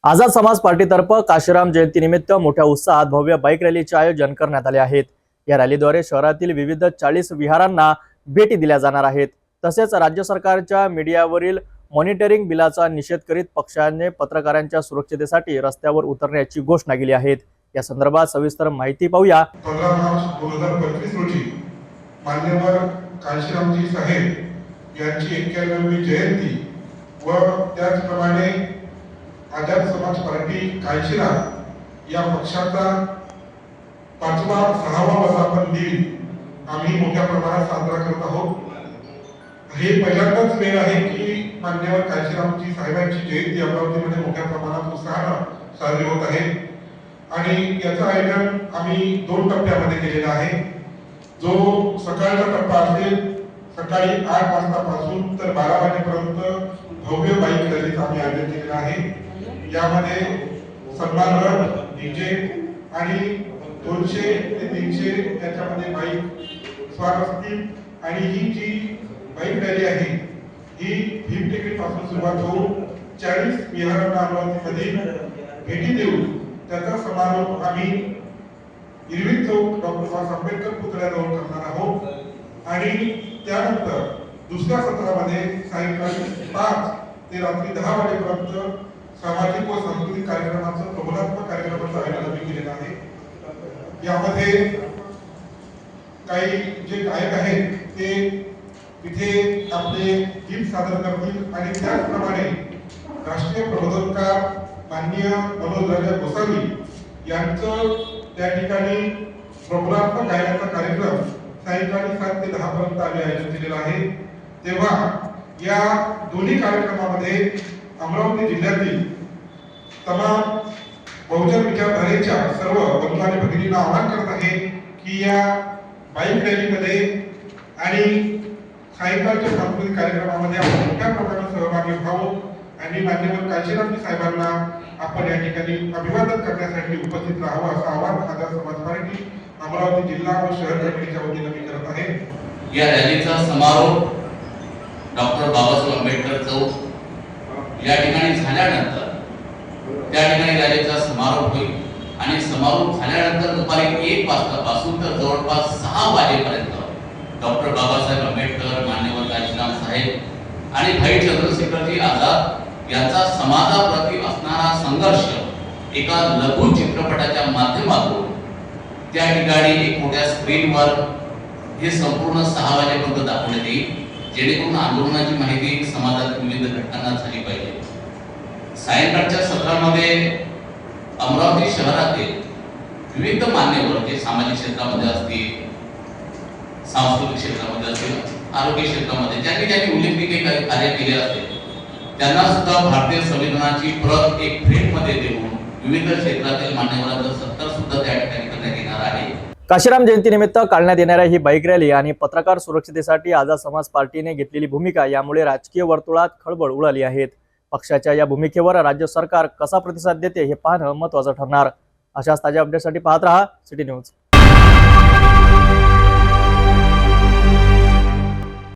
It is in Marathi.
आझाद समाज पार्टीतर्फे काशीराम जयंतीनिमित्त मोठ्या उत्साहात भव्य बाईक रॅलीचे आयोजन करण्यात आले आहेत। या रॅलीद्वारे शहरातील विविध 40 विहारांना भेटी दिल्या जाणार आहेत। तसेच राज्य सरकारच्या मीडियावरील मॉनिटरिंग बिलाचा निषेध करीत पक्षाने पत्रकारांच्या सुरक्षिततेसाठी रस्त्यावर उतरण्याची घोषणा केली आहे। या संदर्भात सविस्तर माहिती पाहूया। 15 मार्च 2025 रोजी मान्यवर काशीरामजी साहेब यांची 91वी जयंती व त्याचप्रमाणे आझाद समाज पार्टी काशीराम या पक्षाचा 5वा 6वा वर्धापन दिन आम्ही मोठ्या प्रमाणात साजरा करत आहोत। हे पहिल्यांदाच वेळ आहे की मान्यवर काशीरामजी साहेबांची जयंती अमरावतीमध्ये मोठ्या प्रमाणात उत्साहाने साजरी होत आहे आणि याचं आयोजन आम्ही 2 टप्प्यामध्ये केलेलं आहे। जो सकाळचा टप्पा असेल सकाळी 8 वाजतापासून तर 12 वाजेपर्यंत भव्य बाईक रॅलीचं आम्ही आयोजन केलेलं आहे। यामध्ये सन्मान रथ, डीजे आणि 200 ते 300 याच्यामध्ये बाईक स्वार असतील आणि ही जी बाईक रॅली आहे ही भीम टेकडी पासून सुरुवात होऊन 40 विहारांना अमरावतीमध्ये भेटी देऊन त्याचा समारोप आम्ही इरविन चौक डॉक्टर बाबासाहेब आंबेडकर पुतळ्याजवळ करणार आहोत आणि त्यानंतर दुसऱ्या सत्रामध्ये सायंकाळी 5 ते रात्री 10 वाजेपर्यंत सामाजिक व सांस्कृतिक कार्यक्रमाचं प्रबोधात्मक कार्यक्रमाचं आयोजन आम्ही केलेलं आहे। यामध्ये काही जे गायक आहेत ते तिथे आपले गीत सादर करतील आणि त्याचप्रमाणे राष्ट्रीय प्रबोधनकार माननीय मनोज राजा गोसावी यांचं त्या ठिकाणी प्रबोधात्मक गायनाचा कार्यक्रम सायंकाळी 7 ते 10 पर्यंत आम्ही आयोजन केलेला आहे। तेव्हा या दोन्ही कार्यक्रमामध्ये अमरावती जिल्ह्यातील तमाम बहुजन विचारधारेच्या सर्व बंधू आणि भगिनींना आवाहन करत आहे की या बाईक रॅलीमध्ये आणि सायंकाळच्या सांस्कृतिक कार्यक्रमामध्ये आपण मोठ्या प्रमाणात सहभागी व्हावं आणि मान्यवर काशीरामजी साहेबांना आपण या ठिकाणी अभिवादन करण्यासाठी उपस्थित राहावं असं आवाहन आझाद समाज पार्टी अमरावती जिल्हा व शहर कमिटीच्या वतीने मी करत आहे। या रॅलीचा समारोप डॉक्टर बाबासाहेब आंबेडकर चौक या ठिकाणी झाल्यानंतर त्या ठिकाणी रॅलीचा समारोप होईल आणि समारोप झाल्यानंतर दुपारी 1 वाजतापासून तर जवळपास 6 वाजेपर्यंत डॉक्टर बाबासाहेब आंबेडकर, मान्यवर काशीराम साहेब आणि भाई चंद्रशेखरजी आझाद यांचा समाजाप्रती असणारा संघर्ष एका लघु चित्रपटाच्या माध्यमातून त्या ठिकाणी एक मोठ्या स्क्रीनवर हे संपूर्ण 6 वाजेपर्यंत दाखवण्यात येईल, जेणेकरून आंदोलनाची माहिती समाजातील विविध घटनांना झाली पाहिजे। सायंकाळच्या सत्रामध्ये अमरावती शहरातील विविध मान्यवर जे सामाजिक क्षेत्रामध्ये असतील, सांस्कृतिक क्षेत्रामध्ये असतील, आरोग्य क्षेत्रामध्ये ज्यांनी उल्लेखनीय काही कार्य केले असतील त्यांना सुद्धा भारतीय संविधानाची प्रत एक प्रिंटमध्ये देऊन विविध क्षेत्रातील मान्यवरांचा सत्कार सुद्धा त्या ठिकाणी करण्यात येणार आहे। काशीराम जयंतीनिमित्त काढण्यात येणाऱ्या ही बाईक रॅली आणि पत्रकार सुरक्षिततेसाठी आझाद समाज पार्टीने घेतलेली भूमिका यामुळे राजकीय वर्तुळात खळबळ उडाली आहे। पक्षाच्या या भूमिकेवर राज्य सरकार कसा प्रतिसाद देते हे पाहणं महत्त्वाचं ठरणार। अशाच ताज्या अपडेटसाठी पाहत रहा सिटी न्यूज।